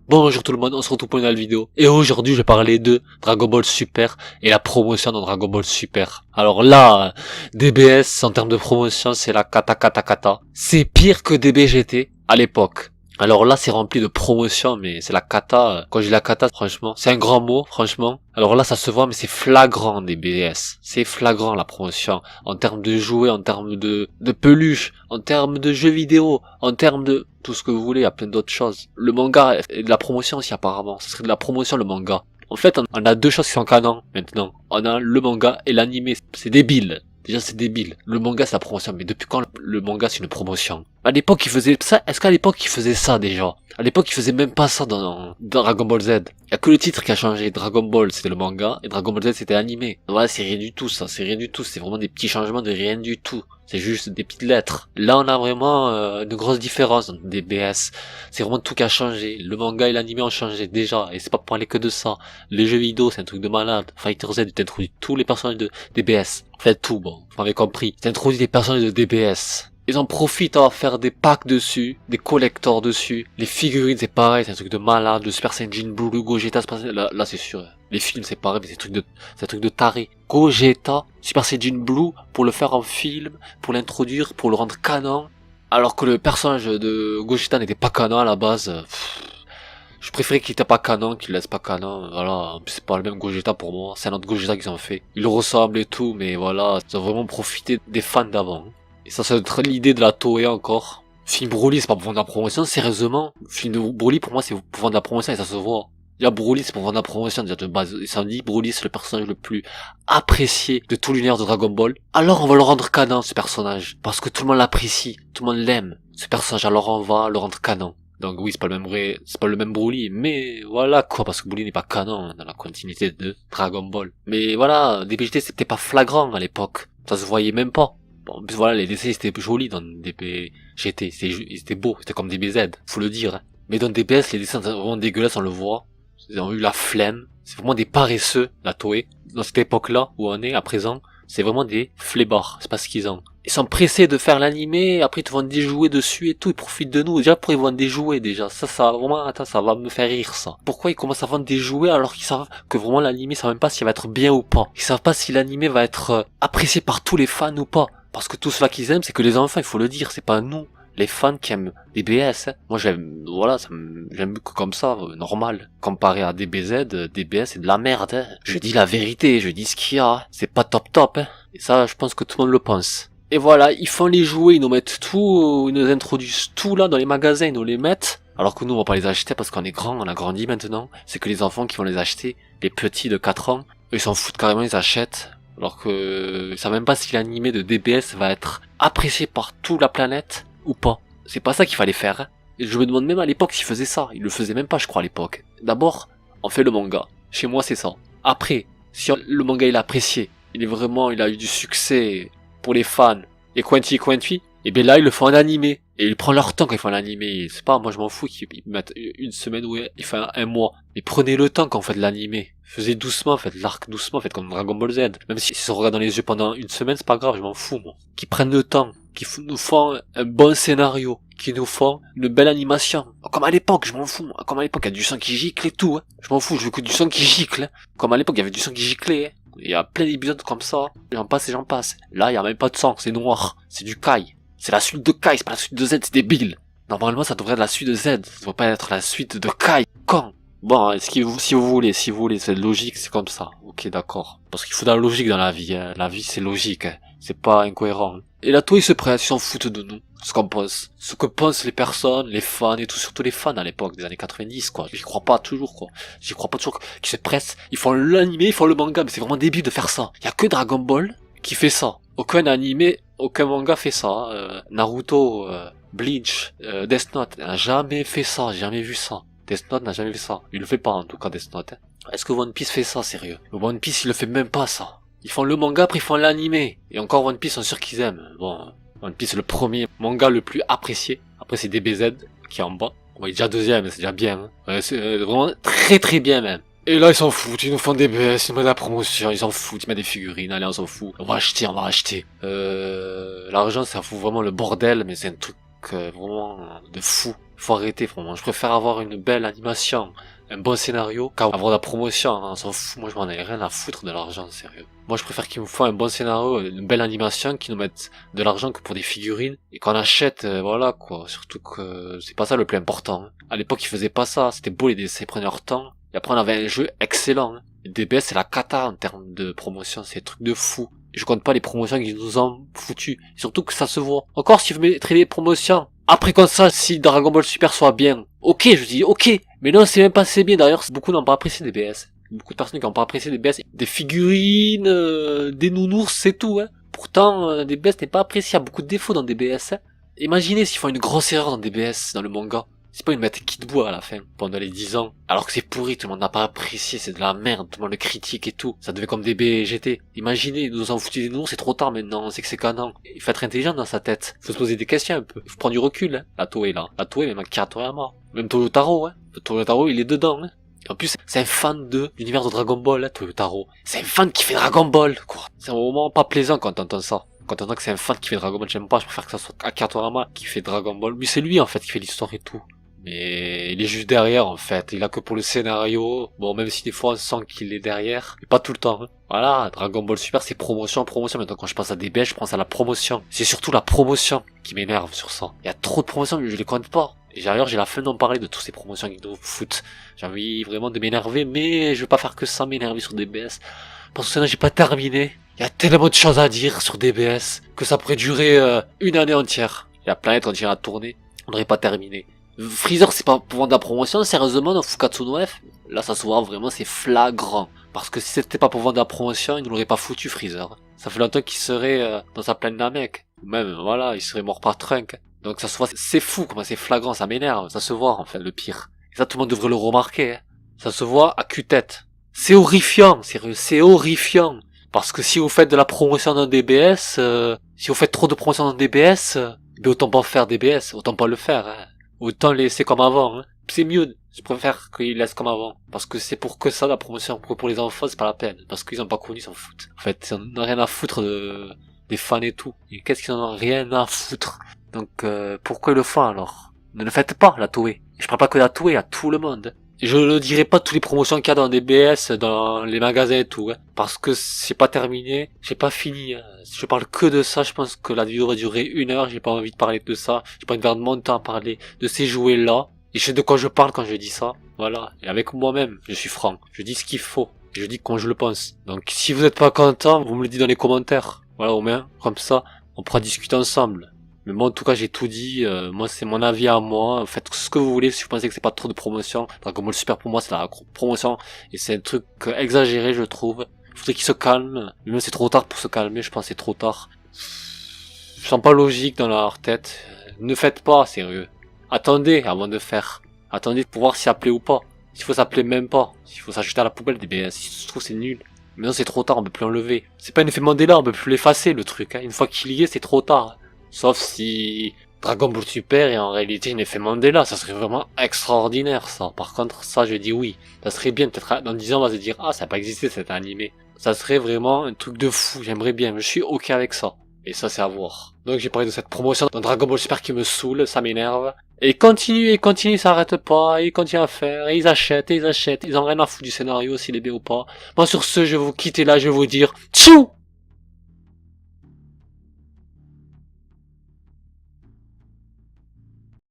Bonjour tout le monde, on se retrouve pour une nouvelle vidéo. Et aujourd'hui, je vais parler de Dragon Ball Super et la promotion de Dragon Ball Super. Alors là, DBS, en termes de promotion, c'est la kata kata kata. C'est pire que DBGT à l'époque. Alors là, c'est rempli de promotion, mais c'est la kata. Quand je dis la kata, franchement, c'est un grand mot, franchement. Alors là, ça se voit, mais c'est flagrant DBS. C'est flagrant la promotion. En termes de jouets, en termes de peluches, en termes de jeux vidéo, en termes de tout ce que vous voulez, il y a plein d'autres choses. Le manga est de la promotion aussi apparemment. Ce serait de la promotion le manga. En fait, on a deux choses qui sont canon maintenant. On a le manga et l'anime. C'est débile. Déjà, c'est débile. Le manga, c'est la promotion. Mais depuis quand le manga, c'est une promotion? À l'époque, ils faisaient ça. Est-ce qu'à l'époque, ils faisaient ça, déjà? À l'époque, ils faisaient même pas ça dans Dragon Ball Z. Il y a que le titre qui a changé. Dragon Ball, c'était le manga. Et Dragon Ball Z, c'était animé. Voilà, c'est rien du tout, ça. C'est rien du tout. C'est vraiment des petits changements de rien du tout. C'est juste des petites lettres. Là, on a vraiment une grosse différence entre DBS. C'est vraiment tout qui a changé. Le manga et l'anime ont changé, déjà. Et c'est pas pour parler que de ça. Les jeux vidéo, c'est un truc de malade. Fighter Z, il introduit tous les personnages de DBS. Faites tout, bon. Vous m'avez compris. Il introduit des personnages de DBS. Ils en profitent à faire des packs dessus, des collectors dessus. Les figurines, c'est pareil, c'est un truc de malade. Le Super Saiyan Blue, le Gogeta, là c'est sûr. Les films, c'est pareil, mais c'est un truc de taré. Gogeta, Super Saiyan Blue, pour le faire en film, pour l'introduire, pour le rendre canon. Alors que le personnage de Gogeta n'était pas canon à la base. Je préférais qu'il était pas canon, qu'il laisse pas canon. Voilà, en plus c'est pas le même Gogeta pour moi. C'est un autre Gogeta qu'ils ont fait. Il ressemble et tout, mais voilà, ils ont vraiment profité des fans d'avant. Et ça être l'idée de la Toei encore. Film Broly, c'est pas pour vendre la promotion, sérieusement. Film de Broly, pour moi, c'est pour vendre la promotion et ça se voit. Il y a Broly, c'est pour vendre la promotion, déjà de base. Et ça me dit, Broly, c'est le personnage le plus apprécié de tout l'univers de Dragon Ball. Alors, on va le rendre canon, ce personnage. Parce que tout le monde l'apprécie. Tout le monde l'aime. Ce personnage, alors on va le rendre canon. Donc oui, c'est pas le même Broly, mais voilà quoi, parce que Broly n'est pas canon dans la continuité de Dragon Ball. Mais voilà, DBGT c'était pas flagrant à l'époque. Ça se voyait même pas. Bon, en plus voilà, les dessins c'était jolis dans DBGT, c'était beau, c'était comme DBZ, faut le dire. Hein. Mais dans DBS, les dessins sont vraiment dégueulasses, on le voit. Ils ont eu la flemme. C'est vraiment des paresseux, la Toei. Dans cette époque-là, où on est, à présent, c'est vraiment des flébards, c'est pas ce qu'ils ont. Ils sont pressés de faire l'animé, après ils te vendent des jouets dessus et tout, ils profitent de nous. Déjà, pour ils vendent des jouets, déjà. Ça vraiment, attends, ça va me faire rire, ça. Pourquoi ils commencent à vendre des jouets alors qu'ils savent que vraiment l'animé, ils savent même pas s'il va être bien ou pas. Ils savent pas si l'animé va être apprécié par tous les fans ou pas. Parce que tout cela qu'ils aiment, c'est que les enfants, il faut le dire, c'est pas nous. Les fans qui aiment DBS, hein. Moi j'aime, voilà, j'aime que comme ça, normal. Comparé à DBZ, DBS c'est de la merde, hein. Je dis la vérité, je dis ce qu'il y a, hein. C'est pas top top, hein. Et ça, je pense que tout le monde le pense. Et voilà, ils font les jouets, ils nous mettent tout, ils nous introduisent tout là dans les magasins, ils nous les mettent. Alors que nous on va pas les acheter parce qu'on est grand, on a grandi maintenant. C'est que les enfants qui vont les acheter, les petits de 4 ans, eux, ils s'en foutent carrément, ils achètent. Alors que, ils savent même pas si l'animé de DBS va être apprécié par toute la planète ou pas. C'est pas ça qu'il fallait faire. Hein. Et je me demande même à l'époque s'ils faisaient ça. Ils le faisaient même pas, je crois, à l'époque. D'abord, on fait le manga. Chez moi, c'est ça. Après, si le manga il est apprécié, il a eu du succès pour les fans, et quanti, et bien là, ils le font en animé. Et ils prennent leur temps quand ils font l'animé. C'est pas, moi je m'en fous qu'ils mettent une semaine ou ils font un mois. Mais prenez le temps quand vous faites l'animé. Faisez doucement, faites l'arc doucement, faites comme Dragon Ball Z. Même si se regarde dans les yeux pendant une semaine, c'est pas grave, je m'en fous, moi. Qu'ils prennent le temps, qu'ils nous font un bon scénario, qu'ils nous font une belle animation. Comme à l'époque, je m'en fous. Comme à l'époque, il y a du sang qui gicle et tout, hein. Je m'en fous, je veux que du sang qui gicle, hein. Comme à l'époque, il y avait du sang qui giclait, hein. Il y a plein d'épisodes comme ça. J'en passe et j'en passe. Là, il y a même pas de sang, c'est noir. C'est du Kai. C'est la suite de Kai, c'est pas la suite de Z, c'est débile. Normalement, ça devrait être la suite de Z. Ça devrait pas être la suite de Kai. Quand? Bon, si vous voulez, c'est logique, c'est comme ça. Ok, d'accord. Parce qu'il faut de la logique dans la vie, hein. La vie, c'est logique, hein. C'est pas incohérent. Et là, toi, ils se pressent, ils s'en foutent de nous. Ce qu'on pense. Ce que pensent les personnes, les fans et tout, surtout les fans à l'époque des années 90, quoi. J'y crois pas toujours, quoi. J'y crois pas toujours qu'ils se pressent. Ils font l'animé, ils font le manga, mais c'est vraiment débile de faire ça. Y a que Dragon Ball qui fait ça. Aucun animé, aucun manga fait ça. Naruto, Bleach, Death Note n'a jamais fait ça, j'ai jamais vu ça. Death Note n'a jamais fait ça. Il le fait pas en tout cas, Death Note. Hein. Est-ce que One Piece fait ça, sérieux? One Piece, il le fait même pas ça. Ils font le manga, après ils font l'animé. Et encore One Piece, on est sûr qu'ils aiment. Bon, One Piece c'est le premier manga le plus apprécié. Après c'est DBZ qui est en bas. Bon, il est déjà deuxième, c'est déjà bien. Hein. C'est vraiment très très bien même. Et là, ils s'en foutent, ils nous font des BS, ils nous mettent la promotion, ils s'en foutent, ils mettent des figurines, allez, on s'en fout. On va acheter. L'argent, ça fout vraiment le bordel, mais c'est un truc vraiment de fou. Faut arrêter, vraiment. Je préfère avoir une belle animation, un bon scénario, qu'avoir de la promotion, hein. On s'en fout. Moi, je m'en ai rien à foutre de l'argent, sérieux. Moi, je préfère qu'il me faut un bon scénario, une belle animation, qu'ils nous mettent de l'argent que pour des figurines, et qu'on achète, voilà, quoi. Surtout que c'est pas ça le plus important, hein. À l'époque, ils faisaient pas ça. C'était beau, les dessins, ils prenaient leur temps. Et après, on avait un jeu excellent, hein. Le DBS, c'est la cata en termes de promotion. C'est un truc de fou. Je compte pas les promotions qu'ils nous ont foutues. Surtout que ça se voit. Encore, si vous mettrez des promotions, après comme ça, si Dragon Ball Super soit bien, ok, je dis ok. Mais non, c'est même pas assez bien. D'ailleurs, beaucoup n'ont pas apprécié DBS. Beaucoup de personnes qui n'ont pas apprécié DBS. Des figurines, des nounours, c'est tout, hein. Pourtant, DBS n'est pas apprécié. Il y a beaucoup de défauts dans DBS, hein. Imaginez s'ils font une grosse erreur dans DBS, dans le manga. C'est pas une mettre qui de bois à la fin, pendant les 10 ans. Alors que c'est pourri, tout le monde n'a pas apprécié, c'est de la merde, tout le monde le critique et tout. Ça devait comme des BGT. Imaginez, ils nous en foutu des noms, c'est trop tard maintenant, on sait que c'est canon. Il faut être intelligent dans sa tête. Faut se poser des questions un peu. Il faut prendre du recul, hein. La Toei là. La Toei, même Akira Toriyama. Même Toyotaro, hein. Toyotaro, il est dedans, hein. Et en plus, c'est un fan de l'univers de Dragon Ball, hein, Toyotaro. C'est un fan qui fait Dragon Ball, quoi. C'est un moment pas plaisant quand t'entends ça. Quand on entend que c'est un fan qui fait Dragon Ball, j'aime pas, je préfère que ça soit Akira Toriyama qui fait Dragon Ball. Mais c'est lui, en fait, qui fait l'histoire et tout. Mais il est juste derrière en fait, il a que pour le scénario, bon même si des fois on sent qu'il est derrière, mais pas tout le temps, hein. Voilà, Dragon Ball Super c'est promotion, maintenant quand je pense à DBS je pense à la promotion, c'est surtout la promotion qui m'énerve sur ça, il y a trop de promotions mais je les compte pas, et d'ailleurs j'ai la flemme d'en parler de toutes ces promotions qui nous foutent, j'ai envie vraiment de m'énerver mais je veux pas faire que ça m'énerver sur DBS, parce que sinon j'ai pas terminé, il y a tellement de choses à dire sur DBS, que ça pourrait durer une année entière, la planète entière à tourner, on n'aurait pas terminé. Freezer c'est pas pour vendre la promotion, sérieusement dans Fukatsu no F, là ça se voit vraiment c'est flagrant. Parce que si c'était pas pour vendre la promotion, il nous l'aurait pas foutu Freezer. Ça fait longtemps qu'il serait dans sa plaine Namek. Ou même voilà, il serait mort par Trunk. Donc ça se voit, c'est fou comment c'est flagrant, ça m'énerve, ça se voit en fait le pire. Et ça tout le monde devrait le remarquer, hein. Ça se voit à tue-tête. C'est horrifiant, sérieux, c'est horrifiant. Parce que si vous faites de la promotion dans DBS, si vous faites trop de promotion dans DBS, ben autant pas faire DBS, autant pas le faire, hein. Autant laisser comme avant, hein. C'est mieux, je préfère qu'ils laissent comme avant. Parce que c'est pour que ça, la promotion, pour les enfants, c'est pas la peine. Parce qu'ils ont pas connu, ils s'en foutent. En fait, ils en ont rien à foutre des fans et tout. Et qu'est-ce qu'ils en ont rien à foutre? Donc, pourquoi ils le font alors? Ne le faites pas, la Toei. Je parle pas que la Toei, à tout le monde. Et je ne dirai pas toutes les promotions qu'il y a dans des BS, dans les magasins et tout, hein. Parce que c'est pas terminé, j'ai pas fini, hein. Si je parle que de ça, je pense que la vidéo va durer 1 heure, j'ai pas envie de parler de ça, j'ai pas envie de perdre mon temps à parler de ces jouets-là. Et je sais de quoi je parle quand je dis ça. Voilà. Et avec moi-même, je suis franc. Je dis ce qu'il faut. Et je dis comme je le pense. Donc, si vous êtes pas content, vous me le dites dans les commentaires. Voilà, au moins, comme ça, on pourra discuter ensemble. Mais moi, en tout cas, j'ai tout dit. Moi, c'est mon avis à moi. Faites ce que vous voulez. Si vous pensez que c'est pas trop de promotion, Dragon Ball Super pour moi, c'est la promotion. Et c'est un truc exagéré, je trouve. Il faudrait qu'il se calme. Mais même c'est trop tard pour se calmer. Je pense que c'est trop tard. Je sens pas logique dans leur tête. Ne faites pas, sérieux. Attendez avant de faire. Attendez pour voir si ça plaît ou pas. S'il faut ça plaît même pas. S'il faut s'acheter à la poubelle des BS. Si je trouve c'est nul. Mais non, c'est trop tard. On peut plus enlever. C'est pas un effet Mandela. On peut plus l'effacer, le truc, hein. Une fois qu'il y est, c'est trop tard. Sauf si Dragon Ball Super est en réalité un effet Mandela, ça serait vraiment extraordinaire ça. Par contre, ça je dis oui. Ça serait bien, peut-être dans 10 ans on va se dire ah ça n'a pas existé cet animé. Ça serait vraiment un truc de fou, j'aimerais bien, je suis ok avec ça. Et ça c'est à voir. Donc j'ai parlé de cette promotion dans Dragon Ball Super qui me saoule, ça m'énerve. Et continue, ça s'arrête pas, ils continuent à faire, et ils achètent, ils ont rien à foutre du scénario s'il est bien ou pas. Moi sur ce je vais vous quitter là, je vais vous dire tchou.